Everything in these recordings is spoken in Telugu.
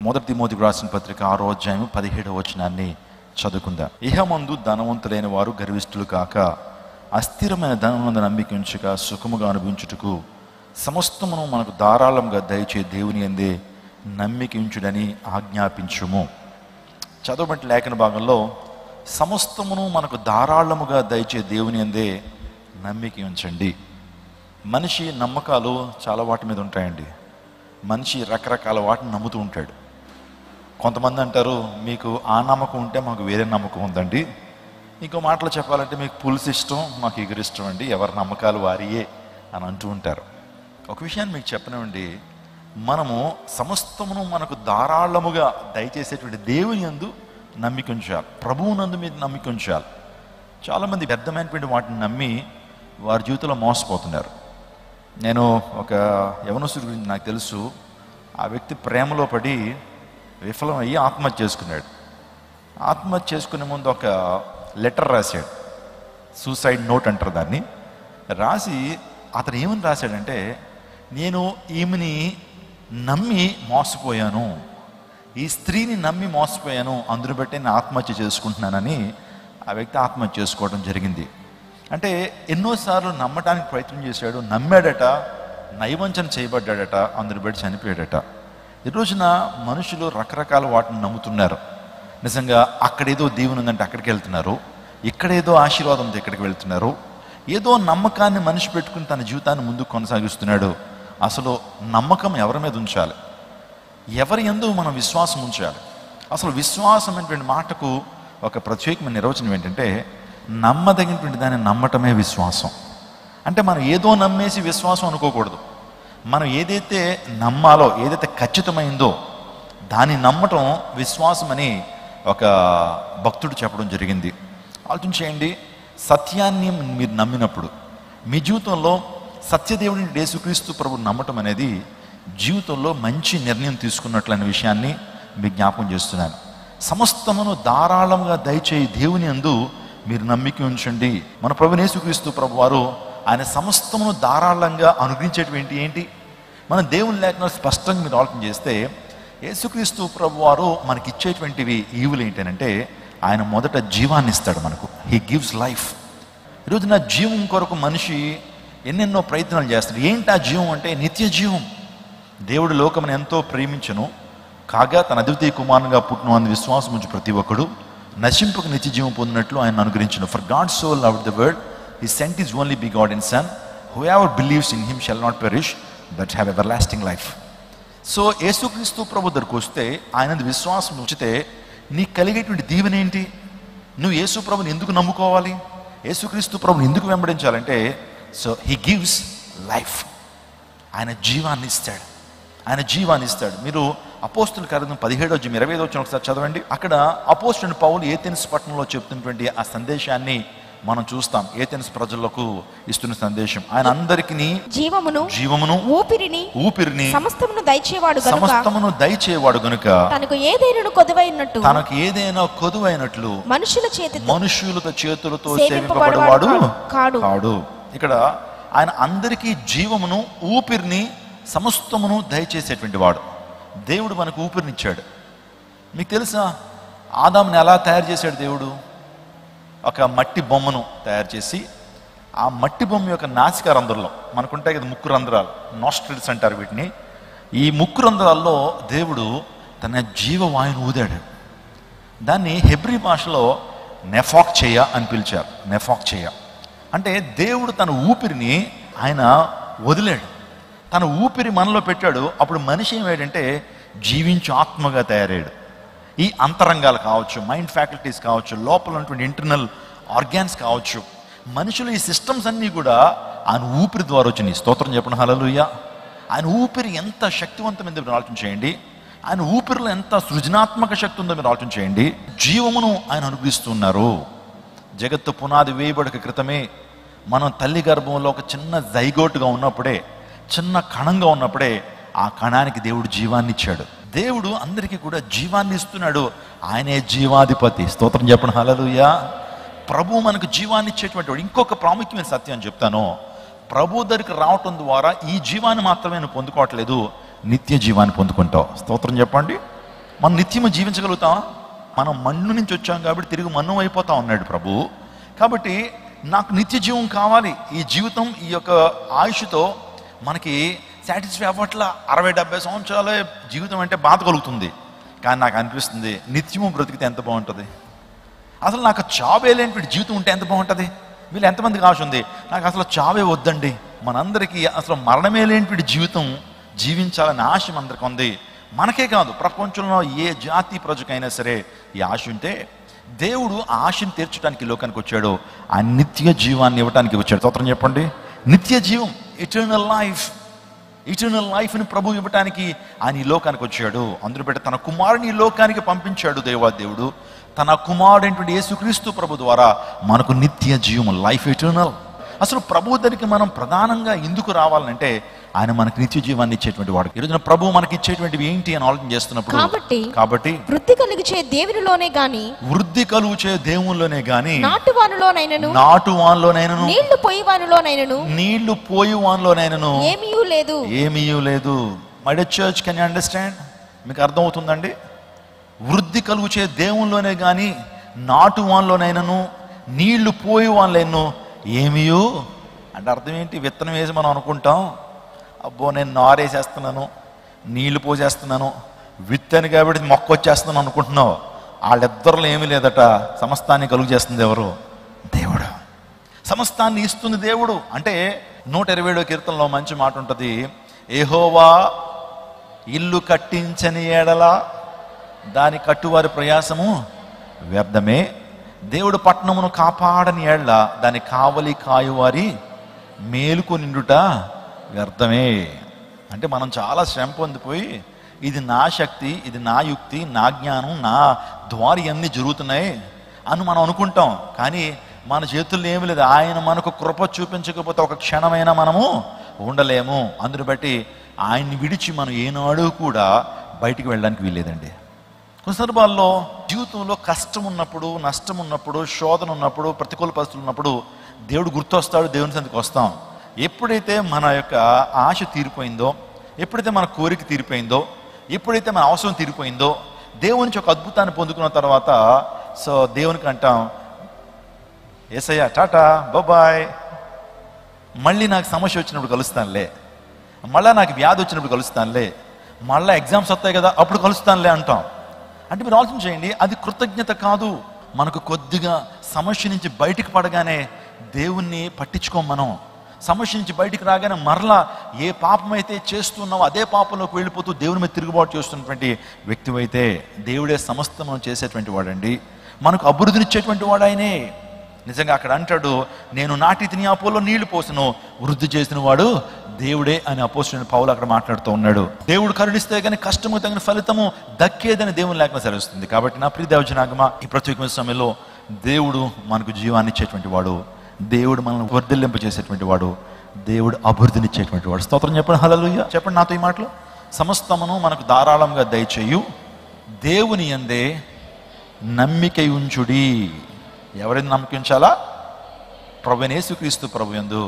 మొదటి తిమోతికి రాసిన పత్రిక 6వ అధ్యాయం 17వ వచనాన్ని చదువుకుందాం. ఇహమందు ధనవంతులైన వారు గర్విష్ఠులు కాక అస్థిరమైన ధనమునందు నమ్మిక ఉంచక సుఖముగా అనుభవించుటకు సమస్తమును మనకు ధారాళంగా దయచే దేవుని యందే నమ్మిక ఉంచుడని ఆజ్ఞాపించుము. చదవబడిన లేఖన భాగంలో సమస్తమును మనకు ధారాళముగా దయచే దేవుని యందే నమ్మిక ఉంచండి. మనిషి నమ్మకాలు చాలా వాటి మీద ఉంటాయండి. మనిషి రకరకాల వాటిని నమ్ముతూ ఉంటాడు. కొంతమంది అంటారు, మీకు ఆ నమ్మకం ఉంటే మాకు వేరే నమ్మకం ఉందండి. ఇంకో మాటలు చెప్పాలంటే మీకు పులుసు ఇష్టం, మాకు ఎగురు ఇష్టం అండి, ఎవరి నమ్మకాలు వారియే అని అంటూ ఉంటారు. ఒక విషయాన్ని మీకు చెప్పనివ్వండి, మనము సమస్తమును మనకు ధారాళముగా దయచేసేటువంటి దేవుని యందు నమ్మిక ఉంచాలి, ప్రభువునందు మీద నమ్మిక ఉంచాలి. చాలామంది వ్యర్థమైనటువంటి వాటిని నమ్మి వారి జీవితంలో మోసపోతున్నారు. నేను ఒక యవనస్తుడి గురించి నాకు తెలుసు. ఆ వ్యక్తి ప్రేమలో పడి విఫలం అయ్యి ఆత్మహత్య చేసుకున్నాడు. ఆత్మహత్య చేసుకునే ముందు ఒక లెటర్ రాశాడు, సూసైడ్ నోట్ అంటారు దాన్ని. రాసి అతను ఏమని రాశాడంటే, నేను ఈమెని నమ్మి మోసపోయాను, ఈ స్త్రీని నమ్మి మోసపోయాను, అందును బట్టి నేను ఆత్మహత్య చేసుకుంటున్నానని ఆ వ్యక్తి ఆత్మహత్య చేసుకోవడం జరిగింది. అంటే ఎన్నోసార్లు నమ్మటానికి ప్రయత్నం చేశాడు, నమ్మాడట, నయవంచన చేయబడ్డాడట, అందును బట్టి చనిపోయాడట. ఈ రోజున మనుషులు రకరకాల వాటిని నమ్ముతున్నారు. నిజంగా అక్కడేదో దేవుని ఉందంటే అక్కడికి వెళ్తున్నారు, ఇక్కడేదో ఆశీర్వాదం ఉంది ఇక్కడికి వెళ్తున్నారు. ఏదో నమ్మకాన్ని మనిషి పెట్టుకుని తన జీవితాన్ని ముందుకు కొనసాగిస్తున్నాడు. అసలు నమ్మకం ఎవరి మీద ఉంచాలి? ఎవరి యందు మనం విశ్వాసం ఉంచాలి? అసలు విశ్వాసం అనేటువంటి మాటకు ఒక ప్రత్యేకమైన నిర్వచనం ఏంటంటే, నమ్మదగినటువంటి దాన్ని నమ్మటమే విశ్వాసం. అంటే మనం ఏదో నమ్మేసి విశ్వాసం అనుకోకూడదు. మనం ఏదైతే నమ్మాలో, ఏదైతే ఖచ్చితమైందో దాన్ని నమ్మటం విశ్వాసం అని ఒక భక్తుడు చెప్పడం జరిగింది. ఆలోచన చేయండి, సత్యాన్ని మీరు నమ్మినప్పుడు మీ జీవితంలో సత్యదేవుని యేసుక్రీస్తు ప్రభు నమ్మటం అనేది జీవితంలో మంచి నిర్ణయం తీసుకున్నట్లనే విషయాన్ని మీకు జ్ఞాపకం చేస్తున్నాను. సమస్తమును ధారాళంగా దయచేయి దేవుని యందు మీరు నమ్మిక ఉంచండి. మన ప్రభువైన యేసుక్రీస్తు ప్రభు వారు ఆయన సమస్తమును ధారాళంగా అనుగ్రహించేటువంటి ఏంటి? మన దేవుని లేఖనాలు స్పష్టంగా మీరు ఆలోచన చేస్తే, యేసుక్రీస్తు ప్రభు వారు మనకి ఇచ్చేటువంటివి ఈవులు ఏంటంటే, ఆయన మొదట జీవాన్ని ఇస్తాడు మనకు. He gives life. ఈరోజు నా జీవం కొరకు మనిషి ఎన్నెన్నో ప్రయత్నాలు చేస్తాడు. ఏంటి ఆ జీవం అంటే? నిత్య జీవం. దేవుడు లోకమును ఎంతో ప్రేమించను కాగా తన అద్వితీయ కుమారునిగా పుట్టిన అందు విశ్వాసం ఉంచి ప్రతి ఒక్కడు నశింపక నిత్య జీవం పొందినట్లు ఆయన అనుగ్రహించను. For God so loved the world he sent his only begotten son whoever believes in him shall not perish but have everlasting life. So యేసుక్రీస్తు ప్రభు దగ్గరకు వస్తే, ఆయన విశ్వాసం ఉంచితే నీకు కలిగేటువంటి దీవెన ఏంటి? నువ్వు యేసు ప్రభుని ఎందుకు నమ్ముకోవాలి? యేసుక్రీస్తు ప్రభుని ఎందుకు వెంబడించాలంటే, సో హీ గివ్స్ లైఫ్. ఆయన జీవాన్ని ఇస్తాడు, ఆయన జీవాన్ని ఇస్తాడు. మీరు అపోస్తుల కార్యం 17:25 ఒకసారి చదవండి. అక్కడ అపోస్తులుడైన పౌలు ఏథెన్స్ పట్టణంలో చెప్తున్నటువంటి ఆ సందేశాన్ని మనం చూస్తాం. ఏథెన్స్ ప్రజలకు ఇస్తున్న సందేశం, ఆయన అందరికీ జీవమును ఊపిరిని సమస్తమును దయచేవాడు గనుక తనకు ఏదైనా కొదువైనట్లు మనుషులతో చేతులతో సేవింపబడేవాడు కాడు. ఇక్కడ ఆయన అందరికీ జీవమును ఊపిరిని సమస్తమును దయచేసేటువంటి వాడు. దేవుడు మనకు ఊపిరినిచ్చాడు. మీకు తెలుసా, ఆదాముని ఎలా తయారు చేశాడు దేవుడు? ఒక మట్టి బొమ్మను తయారు చేసి, ఆ మట్టి బొమ్మ యొక్క నాసికా రంధ్రంలో, మనకుంటాయి కదా ముక్కు రంధ్రాలు, నాస్ట్రిల్స్ అంటారు వీటిని. ఈ ముక్కు రంధ్రాల్లో దేవుడు తన జీవవాయువును ఊదాడు. దాన్ని హెబ్రీ భాషలో నెఫాక్ చేయ అని పిలిచారు. నెఫాక్ చేయ అంటే దేవుడు తన ఊపిరిని ఆయన వదిలాడు, తన ఊపిరి మనలో పెట్టాడు. అప్పుడు మనిషి ఏమయ్యాడంటే జీవించు ఆత్మగా తయారయ్యాడు. ఈ అంతరంగాలు కావచ్చు, మైండ్ ఫ్యాకల్టీస్ కావచ్చు, లోపల ఉన్నటువంటి ఇంటర్నల్ ఆర్గాన్స్ కావచ్చు, మనుషులు ఈ సిస్టమ్స్ అన్నీ కూడా ఆయన ఊపిరి ద్వారా వచ్చినాయి. స్తోత్రం చెప్పండి, హల్లెలూయా. ఆయన ఊపిరి ఎంత శక్తివంతమైందో మీరు ఆలోచన చేయండి. ఆయన ఊపిరిలో ఎంత సృజనాత్మక శక్తి ఉందో మీరు ఆలోచన చేయండి. జీవమును ఆయన అనుగ్రహిస్తున్నారు. జగత్తు పునాది వేయబడక క్రితమే మనం తల్లి గర్భంలో ఒక చిన్న జైగోటుగా ఉన్నప్పుడే, చిన్న కణంగా ఉన్నప్పుడే ఆ కణానికి దేవుడు జీవాన్ని ఇచ్చాడు. దేవుడు అందరికీ కూడా జీవాన్ని ఇస్తున్నాడు. ఆయనే జీవాధిపతి. స్తోత్రం చెప్పండి, హల్లెలూయా. ప్రభు మనకు జీవాన్ని ఇచ్చేటువంటి వాడు. ఇంకొక ప్రాముఖ్యమైన సత్యం చెప్తాను. ప్రభు దగ్గరికి రావటం ద్వారా ఈ జీవాన్ని మాత్రమే నువ్వు పొందుకోవట్లేదు, నిత్య జీవాన్ని పొందుకుంటావు. స్తోత్రం చెప్పండి. మనం నిత్యము జీవించగలుగుతామా? మనం మన్ను నుంచి వచ్చాం కాబట్టి తిరిగి మన్ను అయిపోతా ఉన్నాడు ప్రభు. కాబట్టి నాకు నిత్య జీవం కావాలి. ఈ జీవితం, ఈ యొక్క ఆయుష్తో మనకి సాటిస్ఫై అవ్వట్లా. 60-70 సంవత్సరాలే జీవితం అంటే బాధ కలుగుతుంది. కానీ నాకు అనిపిస్తుంది నిత్యము బ్రతికితే ఎంత బాగుంటుంది. అసలు నాకు చావే లేని జీవితం ఉంటే ఎంత బాగుంటుంది. వీళ్ళు ఎంతమందికి ఆశ ఉంది, నాకు అసలు చావే వద్దండి. మనందరికీ అసలు మరణమే లేని జీవితం జీవించాలని ఆశ అందరికి ఉంది. మనకే కాదు, ప్రపంచంలో ఏ జాతి ప్రజకైనా సరే ఈ ఆశ ఉంటే దేవుడు ఆ ఆశను తీర్చడానికి లోకానికి వచ్చాడు. ఆ నిత్య జీవాన్ని ఇవ్వడానికి వచ్చాడు. స్తోత్రం చెప్పండి. నిత్య జీవం, ఇటర్నల్ లైఫ్ని ప్రభు ఇవ్వటానికి ఆయన ఈ లోకానికి వచ్చాడు. అందులో పెట్టి తన కుమారుని ఈ లోకానికి పంపించాడు దేవుడు. తన కుమారుడైనటువంటి యేసుక్రీస్తు ప్రభు ద్వారా మనకు నిత్య జీవం, లైఫ్ ఎటర్నల్. అసలు ప్రభు దగ్గరికి మనం ప్రధానంగా ఎందుకు రావాలంటే ఆయన మనకు నిత్య జీవాన్ని ఇచ్చేటువంటి వాడు. ఈ రోజున ప్రభు మనకి ఇచ్చేటువంటివి ఏంటి అని ఆలోచన చేస్తున్నప్పుడు, కాబట్టి వృద్ధి కలుగుచే దేవునిలోనే గాని నాటువానిలోనైనను నీళ్లు పోయివానిలోనైనను ఏమీ లేదు. My dear church, can you understand? మీకు అర్థమవుతుందండి? వృద్ధి కలుగుచే దేవునిలోనే గాని నాటువానిలోనైనను నీళ్లు పోయివానిలోనైనను ఏమియో అంటే అర్థం ఏంటి? విత్తనం వేసి మనం అనుకుంటాం, అబ్బో నేను నారేసేస్తున్నాను, నీళ్లు పోసేస్తున్నాను, విత్తని కాబట్టి మొక్క వచ్చేస్తున్నాను అనుకుంటున్నావు. వాళ్ళిద్దరిలో ఏమీ లేదట. సమస్తాన్ని కలుగు చేస్తుంది ఎవరు? దేవుడు. సమస్తాన్ని ఇస్తుంది దేవుడు. అంటే 127వ కీర్తనలో మంచి మాట ఉంటుంది, యెహోవా ఇల్లు కట్టించని ఎడల దాని కట్టువారి ప్రయాసము వ్యర్థమే, దేవుడు పట్టణమును కాపాడని ఏళ్ల దాని కావలి కాయువారి మేలుకొనిండుట వ్యర్థమే. అంటే మనం చాలా శ్రమ పొందిపోయి ఇది నా శక్తి, ఇది నా యుక్తి, నా జ్ఞానం, నా ద్వారా ఇవన్నీ జరుగుతున్నాయి అని మనం అనుకుంటాం. కానీ మన చేతుల్లో ఏమి లేదు. ఆయన మనకు కృప చూపించకపోతే ఒక క్షణమైనా మనము ఉండలేము. అందుని బట్టి ఆయన్ని విడిచి మనం ఏనాడు కూడా బయటికి వెళ్ళడానికి వీల్లేదండి. కొన్ని సందర్భాల్లో జీవితంలో కష్టం ఉన్నప్పుడు, నష్టం ఉన్నప్పుడు, శోధన ఉన్నప్పుడు, ప్రతికూల పరిస్థితులు ఉన్నప్పుడు దేవుడు గుర్తొస్తాడు. దేవుని సన్నిధికి వస్తాం. ఎప్పుడైతే మన యొక్క ఆశ తీరిపోయిందో, ఎప్పుడైతే మన కోరిక తీరిపోయిందో, ఎప్పుడైతే మన అవసరం తీరిపోయిందో, దేవుని నుంచి ఒక అద్భుతాన్ని పొందుకున్న తర్వాత దేవునికి అంటాం, యేసయ్య టాటా బాయ్, మళ్ళీ నాకు సమస్య వచ్చినప్పుడు కలుస్తానులే, మళ్ళీ నాకు వ్యాధి వచ్చినప్పుడు కలుస్తానులే, మళ్ళీ ఎగ్జామ్స్ వస్తాయి కదా అప్పుడు కలుస్తానులే అంటాం. అంటే మీరు ఆలోచన చేయండి, అది కృతజ్ఞత కాదు. మనకు కొద్దిగా సమస్య నుంచి బయటికి పడగానే దేవుణ్ణి పట్టించుకోం. మనం సమస్య నుంచి బయటికి రాగానే మరలా ఏ పాపం అయితే చేస్తున్నావో అదే పాపంలోకి వెళ్ళిపోతూ దేవుని మీద తిరుగుబాటు చేస్తున్నటువంటి వ్యక్తివైతే దేవుడే సమస్తం చేసేటువంటి వాడండి. మనకు అభివృద్ధినిచ్చేటువంటి వాడు ఆయనే. నిజంగా అక్కడ అంటాడు, నేను నాటి తిని అపోలో నీళ్లు పోసను, వృద్ధి చేసిన వాడు దేవుడే అని అపోస్తలుడైన పౌలు అక్కడ మాట్లాడుతూ ఉన్నాడు. దేవుడు కరుణిస్తే కానీ కష్టము తగిన ఫలితము దక్కేదని దేవుని లేఖనం సెలవిస్తుంది. కాబట్టి నా ప్రియ దేవజనాగమా, ఈ ప్రత్యేకమైన సమయంలో దేవుడు మనకు జీవాన్ని ఇచ్చేటువంటి వాడు, దేవుడు మనల్ని వర్ధిల్లింప చేసేటువంటి వాడు, దేవుడు అభివృద్ధినిచ్చేటువంటి వాడు. స్తోత్రం చెప్పండి, హల్లెలూయా చెప్పండి నాతో ఈ మాటలు. సమస్తమును మనకు ధారాళంగా దయచేయు దేవుని యందే నమ్మిక ఉంచుడి. ఎవరైనా నమ్మిక ఉంచాలా? ప్రభువైన యేసుక్రీస్తు ప్రభు యందు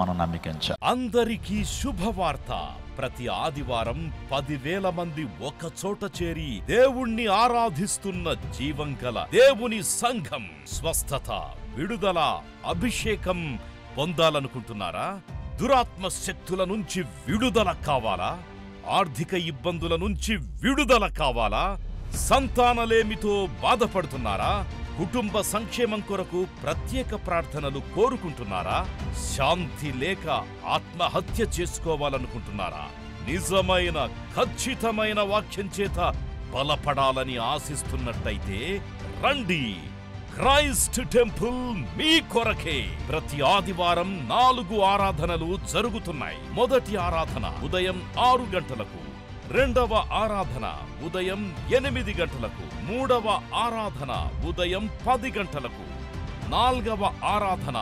మనం నమ్మిక ఉంచాలి. అందరికీ శుభవార్త. ప్రతి ఆదివారం 10,000 మంది ఒక చోట చేరి దేవుణ్ణి ఆరాధిస్తున్న జీవం గల దేవుని సంఘం. స్వస్థత, విడుదల, అభిషేకం పొందాలనుకుంటున్నారా? దురాత్మ శక్తుల నుంచి విడుదల కావాలా? ఆర్థిక ఇబ్బందుల నుంచి విడుదల కావాలా? సంతానలేమితో బాధపడుతున్నారా? కుటుంబ సంక్షేమం కొరకు ప్రత్యేక ప్రార్థనలు కోరుకుంటున్నారా? శాంతి లేక ఆత్మహత్య చేసుకోవాలనుకుంటున్నారా? నిజమైన ఖచ్చితమైన వాక్యం చేత బలపడాలని ఆశిస్తున్నట్టయితే రండి. క్రైస్ట్ టెంపుల్ మీ కొరకే. ప్రతి ఆదివారం 4 ఆరాధనలు జరుగుతున్నాయి. మొదటి ఆరాధన ఉదయం 6 గంటలకు, రెండవ ఆరాధన ఉదయం 8 గంటలకు, మూడవ ఆరాధన ఉదయం 10 గంటలకు, 4వ ఆరాధన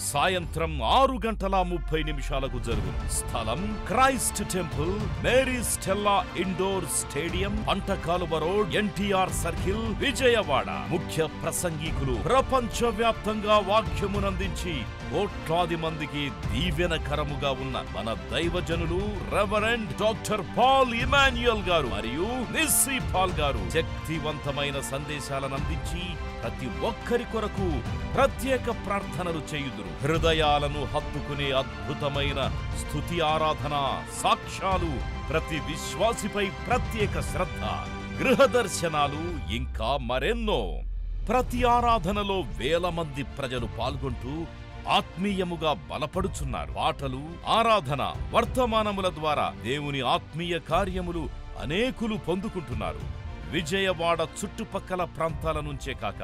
సాయంత్రం 6:30 జరుగును. స్థలం Christ temple, Mary Stella indoor stadium, Pantakaluva road, NTR circle, Vijayawada. ముఖ్య ప్రసంగికులు ప్రపంచవ్యాప్తంగా వాక్యమునందించి కోట్లాది మందికి దీవెనకరముగా ఉన్న మన దైవజనులు రెవరెండ్ డాక్టర్ పాల్ ఇమాన్యుయల్ గారు మరియు నిస్సీ పాల్ గారు శక్తివంతమైన సందేశాలను అందించి ప్రతి ఒక్కరి కొరకు ప్రత్యేక ప్రార్థనలు చేయుదురు. హృదయాలను హత్తుకునే అద్భుతమైన స్తుతి ఆరాధన సాక్ష్యాలు, ప్రతి విశ్వాసిపై ప్రత్యేక శ్రద్ధ, గృహ దర్శనాలు, ఇంకా మరెన్నో. ప్రతి ఆరాధనలో వేల మంది ప్రజలు పాల్గొంటూ ఆత్మీయముగా బలపడుచున్నారు. పాటలు, ఆరాధన, వర్తమానముల ద్వారా దేవుని ఆత్మీయ కార్యములు అనేకులు పొందుకుంటున్నారు. విజయవాడ చుట్టుపక్కల ప్రాంతాల నుంచే కాక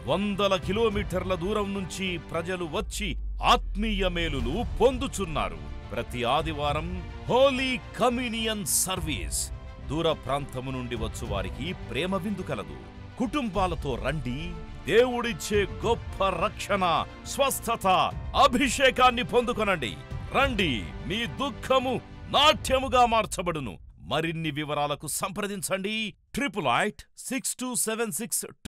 వందల కిలోమీటర్ల దూరం నుంచి ప్రజలు వచ్చి ఆత్మీయ మేలులు పొందుచున్నారు. ప్రతి ఆదివారం హోలీ కమ్యూనియన్ సర్వీస్. దూర ప్రాంతము నుండి వచ్చు వారికి ప్రేమ విందు కలదు. కుటుంబాలతో రండి. దేవుడిచ్చే గొప్ప రక్షణ, స్వస్థత, అభిషేకాన్ని పొందుకొనండి. రండి, మీ దుఃఖము నాట్యముగా మార్చబడును. మరిన్ని వివరాలకు సంప్రదించండి 886276